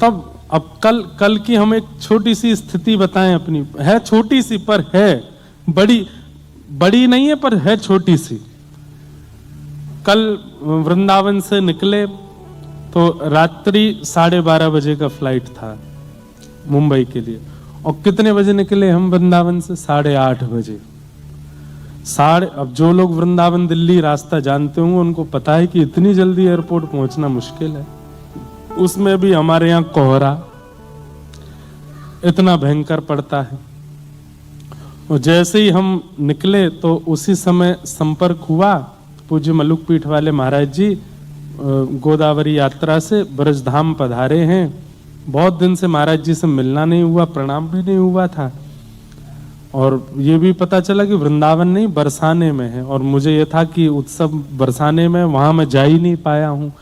तब अब कल की हम एक छोटी सी स्थिति बताएं अपनी, है छोटी सी पर है बड़ी नहीं है पर है छोटी सी। कल वृंदावन से निकले तो रात्रि 12:30 बजे का फ्लाइट था मुंबई के लिए, और कितने बजे निकले हम वृंदावन से? 8:30 बजे। अब जो लोग वृंदावन दिल्ली रास्ता जानते होंगे उनको पता है कि इतनी जल्दी एयरपोर्ट पहुंचना मुश्किल है, उसमें भी हमारे यहाँ कोहरा इतना भयंकर पड़ता है। और जैसे ही हम निकले तो उसी समय संपर्क हुआ, पूज्य मलुक पीठ वाले महाराज जी गोदावरी यात्रा से ब्रजधाम पधारे हैं। बहुत दिन से महाराज जी से मिलना नहीं हुआ, प्रणाम भी नहीं हुआ था, और ये भी पता चला कि वृंदावन नहीं बरसाने में है, और मुझे ये था कि उत्सव बरसाने में, वहां मैं जा ही नहीं पाया हूँ,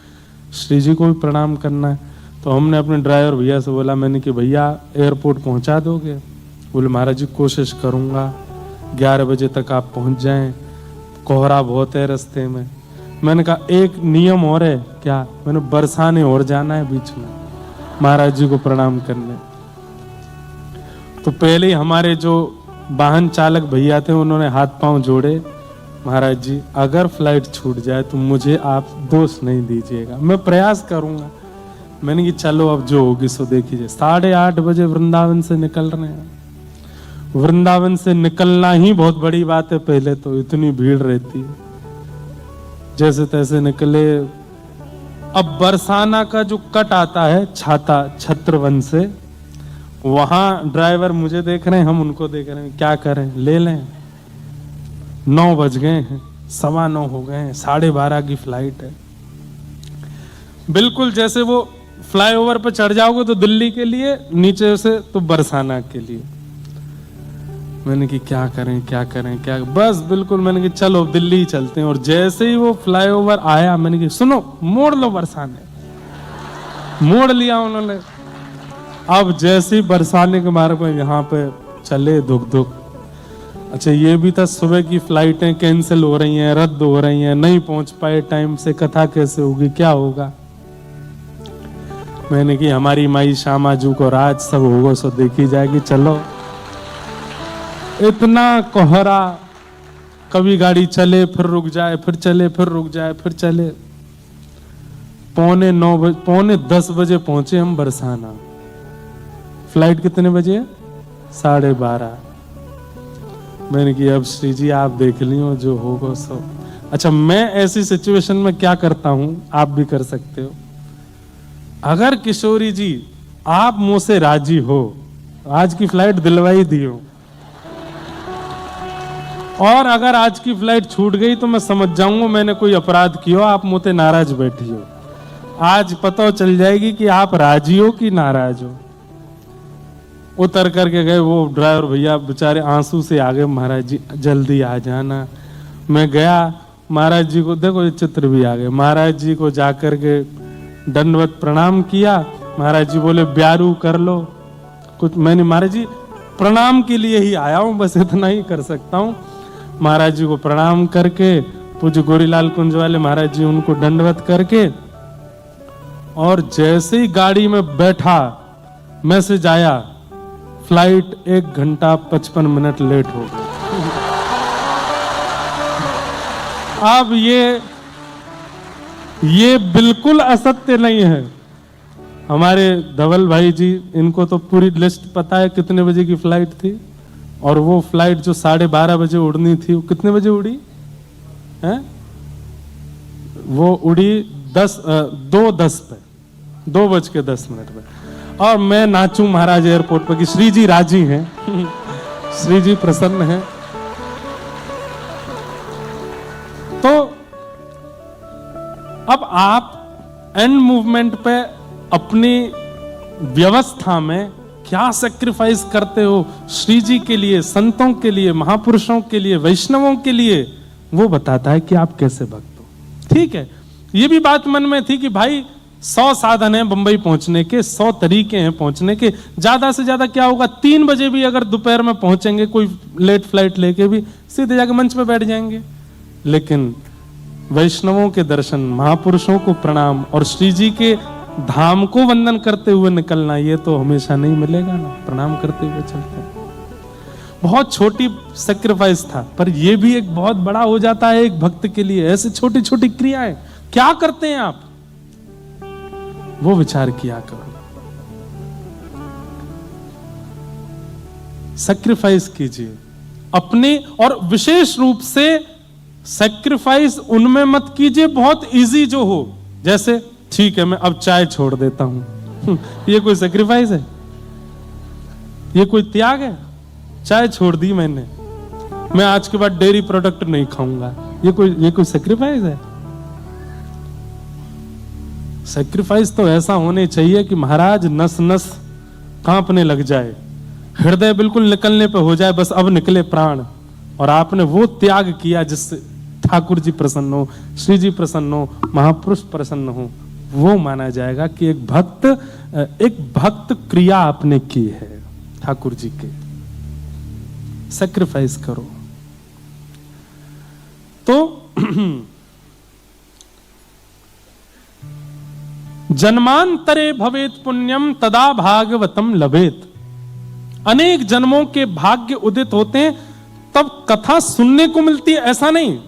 श्री जी को भी प्रणाम करना है। तो हमने अपने ड्राइवर भैया से बोला, मैंने कि भैया एयरपोर्ट पहुंचा दोगे? बोले महाराज जी कोशिश करूंगा, 11 बजे तक आप पहुंच जाएं, कोहरा बहुत है रास्ते में। मैंने कहा एक नियम और है। क्या? मैंने बरसाने और जाना है बीच में महाराज जी को प्रणाम करने। तो पहले ही हमारे जो वाहन चालक भैया थे उन्होंने हाथ पांव जोड़े, महाराज जी अगर फ्लाइट छूट जाए तो मुझे आप दोष नहीं दीजिएगा, मैं प्रयास करूंगा। मैंने कि चलो अब जो होगी सो देखिए। 8:30 बजे वृंदावन से निकल रहे हैं। वृंदावन से निकलना ही बहुत बड़ी बात है, पहले तो इतनी भीड़ रहती है। जैसे तैसे निकले। अब बरसाना का जो कट आता है छत्रवन से, वहां ड्राइवर मुझे देख रहे हैं, हम उनको देख रहे हैं, क्या करें, ले लें? 9 बज गए हैं, 9:15 हो गए हैं, 12:30 की फ्लाइट है। बिल्कुल जैसे वो फ्लाईओवर पर चढ़ जाओगे तो दिल्ली के लिए, नीचे से तो बरसाना के लिए। मैंने कि क्या करें बस बिल्कुल मैंने कि चलो दिल्ली चलते हैं। और जैसे ही वो फ्लाईओवर आया, मैंने कि सुनो मोड़ लो बरसाने, मोड़ लिया उन्होंने। अब जैसे ही बरसाने के मार्ग में यहाँ पे चले, धुक। अच्छा ये भी था, सुबह की फ्लाइटें कैंसिल हो रही हैं, रद्द हो रही हैं, नहीं पहुंच पाए टाइम से, कथा कैसे होगी, क्या होगा? मैंने कि हमारी माई श्यामाजू को राज सब होगा सो देखी जाएगी, चलो। इतना कोहरा, कभी गाड़ी चले फिर रुक जाए, फिर चले फिर रुक जाए, फिर चले। 9:45 बजे पहुंचे हम बरसाना। फ्लाइट कितने बजे? 12:30। मैंने कि अब श्री जी आप देख लियो जो होगा सो। अच्छा मैं ऐसी सिचुएशन में क्या करता हूं, आप भी कर सकते हो। अगर किशोरी जी आप मुझसे राजी हो, आज की फ्लाइट दिलवाई दियो, और अगर आज की फ्लाइट छूट गई तो मैं समझ जाऊंगा मैंने कोई अपराध किया, आप मुझे नाराज बैठी हो। आज पता चल जाएगी कि आप राजी हो कि नाराज हो। उतर करके गए, वो ड्राइवर भैया बेचारे आंसू से आ गए, महाराज जी जल्दी आ जाना। मैं गया, महाराज जी को देखो ये चित्र भी आ गए, महाराज जी को जाकर के दंडवत प्रणाम किया। महाराज जी बोले ब्यारू कर लो कुछ। मैंने महाराज जी प्रणाम के लिए ही आया हूं, बस इतना ही कर सकता हूं। महाराज जी को प्रणाम करके, पूज्य गोरीलाल कुंज वाले महाराज जी उनको दंडवत करके, और जैसे ही गाड़ी में बैठा मैसेज आया फ्लाइट 1 घंटा 55 मिनट लेट हो गई। अब ये बिल्कुल असत्य नहीं है। हमारे धवल भाई जी, इनको तो पूरी लिस्ट पता है कितने बजे की फ्लाइट थी, और वो फ्लाइट जो 12:30 बजे उड़नी थी वो कितने बजे उड़ी है? वो उड़ी 2:10 पे, 2:10 पे। और मैं नाचूं महाराज एयरपोर्ट पर कि श्री जी राजी हैं श्री जी प्रसन्न हैं। तो अब आप एंड मूवमेंट पे अपनी व्यवस्था में क्या सैक्रिफाइस करते हो श्री जी के लिए, संतों के लिए, महापुरुषों के लिए, वैष्णवों के लिए, वो बताता है कि आप कैसे भक्त हो। ठीक है, ये भी बात मन में थी कि भाई 100 साधन हैं बंबई पहुंचने के, 100 तरीके हैं पहुंचने के, ज्यादा से ज्यादा क्या होगा, 3 बजे भी अगर दोपहर में पहुंचेंगे कोई लेट फ्लाइट लेके भी, सीधे जाके मंच पे बैठ जाएंगे। लेकिन वैष्णवों के दर्शन, महापुरुषों को प्रणाम और श्री जी के धाम को वंदन करते हुए निकलना ये तो हमेशा नहीं मिलेगा ना, प्रणाम करते हुए चलते हैं। बहुत छोटी सेक्रीफाइस था, पर यह भी एक बहुत बड़ा हो जाता है एक भक्त के लिए। ऐसे छोटी छोटी क्रियाएं क्या करते हैं आप, वो विचार किया करो। सेक्रीफाइस कीजिए अपने, और विशेष रूप से सेक्रीफाइस उनमें मत कीजिए बहुत इजी जो हो, जैसे ठीक है मैं अब चाय छोड़ देता हूं। ये कोई सेक्रीफाइस है? ये कोई त्याग है? चाय छोड़ दी मैंने, मैं आज के बाद डेयरी प्रोडक्ट नहीं खाऊंगा, ये कोई सेक्रीफाइस है? सेक्रीफाइस तो ऐसा होने चाहिए कि महाराज नस नस कांपने लग जाए, हृदय बिल्कुल निकलने पे हो जाए, बस अब निकले प्राण, और आपने वो त्याग किया जिससे ठाकुर जी प्रसन्न हो, श्री जी प्रसन्न हो, महापुरुष प्रसन्न हो, वो माना जाएगा कि एक भक्त क्रिया आपने की है ठाकुर जी के। सैक्रिफाइस करो। तो जन्मांतरे भवेत पुण्यम तदा भागवतम लभेत। अनेक जन्मों के भाग्य उदित होते हैं तब कथा सुनने को मिलती है, ऐसा नहीं,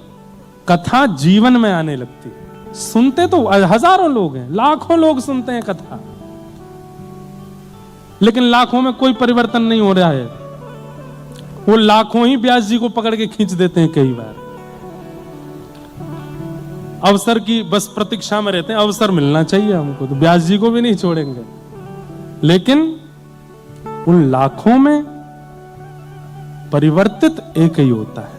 कथा जीवन में आने लगती है। सुनते तो हजारों लोग हैं, लाखों लोग सुनते हैं कथा, लेकिन लाखों में कोई परिवर्तन नहीं हो रहा है। वो लाखों ही व्यास जी को पकड़ के खींच देते हैं कई बार। अवसर की बस प्रतीक्षा में रहते हैं, अवसर मिलना चाहिए हमको, तो व्यास जी को भी नहीं छोड़ेंगे। लेकिन उन लाखों में परिवर्तित एक ही होता है।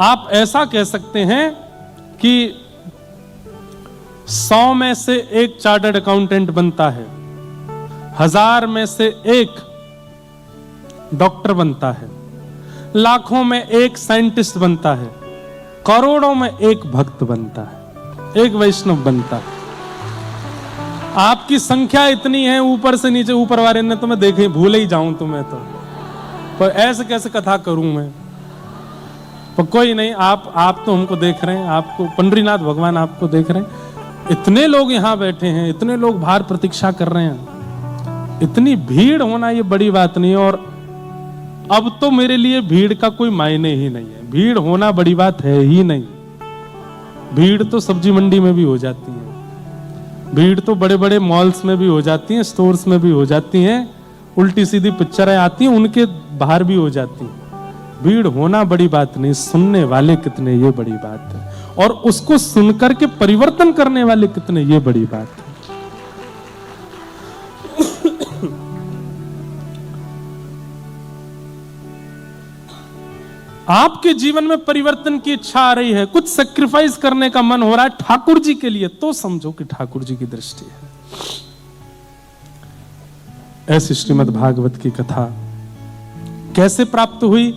आप ऐसा कह सकते हैं कि 100 में से एक चार्टर्ड अकाउंटेंट बनता है, 1000 में से एक डॉक्टर बनता है, लाखों में एक साइंटिस्ट बनता है, करोड़ों में एक भक्त बनता है, एक वैष्णव बनता है। आपकी संख्या इतनी है ऊपर से नीचे, ऊपर वाले ने तो मैं देखे भूल ही जाऊं तुम्हें तो ऐसे कैसे कथा करूं मैं। पर कोई नहीं, आप तो हमको देख रहे हैं, आपको पंडरीनाथ भगवान आपको देख रहे हैं। इतने लोग यहां बैठे हैं, इतने लोग बाहर प्रतीक्षा कर रहे हैं। इतनी भीड़ होना ये बड़ी बात नहीं है, और अब तो मेरे लिए भीड़ का कोई मायने ही नहीं है। भीड़ होना बड़ी बात है ही नहीं। भीड़ तो सब्जी मंडी में भी हो जाती है, भीड़ तो बड़े बड़े मॉल्स में भी हो जाती है, स्टोर्स में भी हो जाती हैं, उल्टी सीधी पिक्चरें आती हैं उनके बाहर भी हो जाती है। भीड़ होना बड़ी बात नहीं, सुनने वाले कितने ये बड़ी बात है, और उसको सुनकर के परिवर्तन करने वाले कितने ये बड़ी बात है। आपके जीवन में परिवर्तन की इच्छा आ रही है, कुछ सैक्रिफाइस करने का मन हो रहा है ठाकुर जी के लिए, तो समझो कि ठाकुर जी की दृष्टि है। ऐसी श्रीमद् भागवत की कथा कैसे प्राप्त हुई?